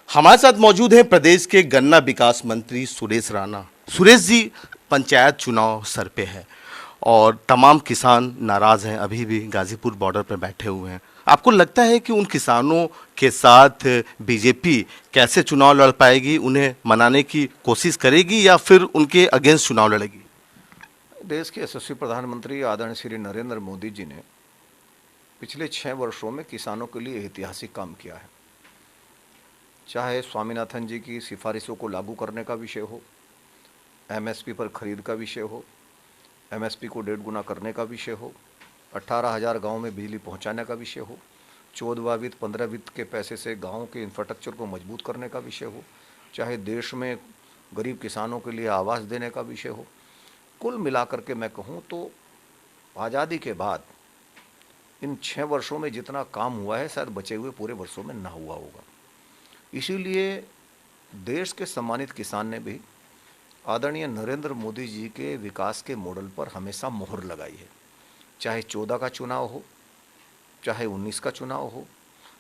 हमारे साथ मौजूद हैं प्रदेश के गन्ना विकास मंत्री सुरेश राणा। सुरेश जी, पंचायत चुनाव सर पे है और तमाम किसान नाराज हैं, अभी भी गाजीपुर बॉर्डर पर बैठे हुए हैं। आपको लगता है कि उन किसानों के साथ बीजेपी कैसे चुनाव लड़ पाएगी? उन्हें मनाने की कोशिश करेगी या फिर उनके अगेंस्ट चुनाव लड़ेगी? देश के यशस्वी प्रधानमंत्री आदरणीय श्री नरेंद्र मोदी जी ने पिछले 6 वर्षों में किसानों के लिए ऐतिहासिक काम किया है। चाहे स्वामीनाथन जी की सिफारिशों को लागू करने का विषय हो, एमएसपी पर खरीद का विषय हो, एमएसपी को 1.5 गुना करने का विषय हो, 18,000 गाँव में बिजली पहुंचाने का विषय हो, 14वां वित्त 15 वित्त के पैसे से गाँव के इंफ्रास्ट्रक्चर को मजबूत करने का विषय हो, चाहे देश में गरीब किसानों के लिए आवास देने का विषय हो, कुल मिलाकर के मैं कहूँ तो आज़ादी के बाद इन 6 वर्षों में जितना काम हुआ है शायद बचे हुए पूरे वर्षों में ना हुआ होगा। इसीलिए देश के सम्मानित किसान ने भी आदरणीय नरेंद्र मोदी जी के विकास के मॉडल पर हमेशा मोहर लगाई है। चाहे 14 का चुनाव हो, चाहे 19 का चुनाव हो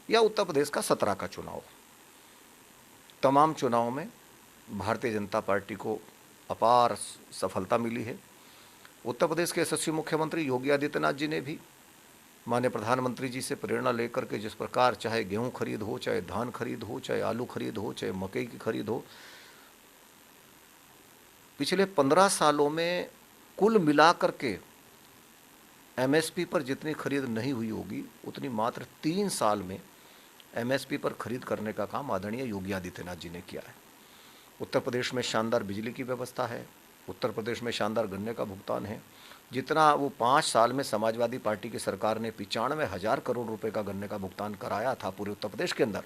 या उत्तर प्रदेश का 17 का चुनाव हो, तमाम चुनावों में भारतीय जनता पार्टी को अपार सफलता मिली है। उत्तर प्रदेश के यशस्वी मुख्यमंत्री योगी आदित्यनाथ जी ने भी माननीय प्रधानमंत्री जी से प्रेरणा लेकर के जिस प्रकार चाहे गेहूं खरीद हो, चाहे धान खरीद हो, चाहे आलू खरीद हो, चाहे मकई की खरीद हो, पिछले 15 सालों में कुल मिलाकर के एमएसपी पर जितनी खरीद नहीं हुई होगी उतनी मात्र 3 साल में एमएसपी पर खरीद करने का काम आदरणीय योगी आदित्यनाथ जी ने किया है। उत्तर प्रदेश में शानदार बिजली की व्यवस्था है, उत्तर प्रदेश में शानदार गन्ने का भुगतान है। जितना वो 5 साल में समाजवादी पार्टी की सरकार ने 95,000 करोड़ रुपए का गन्ने का भुगतान कराया था पूरे उत्तर प्रदेश के अंदर,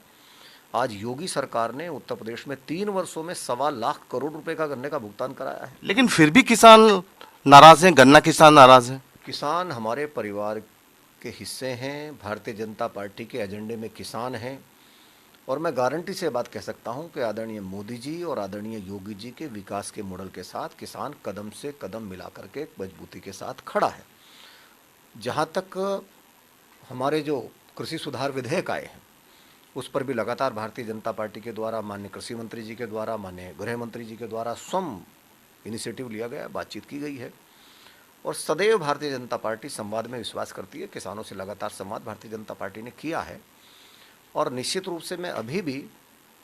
आज योगी सरकार ने उत्तर प्रदेश में 3 वर्षों में 1.25 लाख करोड़ रुपए का गन्ने का भुगतान कराया है। लेकिन फिर भी किसान नाराज हैं, गन्ना किसान नाराज हैं। किसान हमारे परिवार के हिस्से हैं, भारतीय जनता पार्टी के एजेंडे में किसान हैं और मैं गारंटी से बात कह सकता हूं कि आदरणीय मोदी जी और आदरणीय योगी जी के विकास के मॉडल के साथ किसान कदम से कदम मिला करके मजबूती के साथ खड़ा है। जहां तक हमारे जो कृषि सुधार विधेयक आए हैं उस पर भी लगातार भारतीय जनता पार्टी के द्वारा, माननीय कृषि मंत्री जी के द्वारा, माननीय गृह मंत्री जी के द्वारा स्वयं इनिशिएटिव लिया गया, बातचीत की गई है और सदैव भारतीय जनता पार्टी संवाद में विश्वास करती है। किसानों से लगातार संवाद भारतीय जनता पार्टी ने किया है और निश्चित रूप से मैं अभी भी,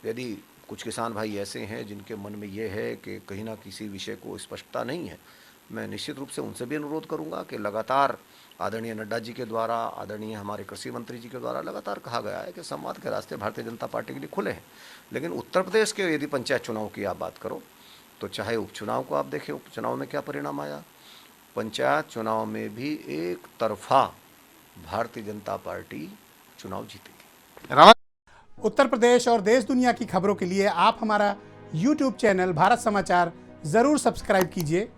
यदि कुछ किसान भाई ऐसे हैं जिनके मन में ये है कि कहीं ना किसी विषय को स्पष्टता नहीं है, मैं निश्चित रूप से उनसे भी अनुरोध करूंगा कि लगातार आदरणीय नड्डा जी के द्वारा, आदरणीय हमारे कृषि मंत्री जी के द्वारा लगातार कहा गया है कि संवाद के रास्ते भारतीय जनता पार्टी के लिए खुले हैं। लेकिन उत्तर प्रदेश के यदि पंचायत चुनाव की आप बात करो तो चाहे उपचुनाव को आप देखें, उपचुनाव में क्या परिणाम आया, पंचायत चुनाव में भी एक तरफा भारतीय जनता पार्टी चुनाव जीतेगी। उत्तर प्रदेश और देश दुनिया की खबरों के लिए आप हमारा YouTube चैनल भारत समाचार जरूर सब्सक्राइब कीजिए।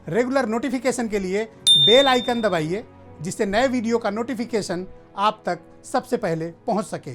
रेगुलर नोटिफिकेशन के लिए बेल आइकन दबाइए जिससे नए वीडियो का नोटिफिकेशन आप तक सबसे पहले पहुंच सके।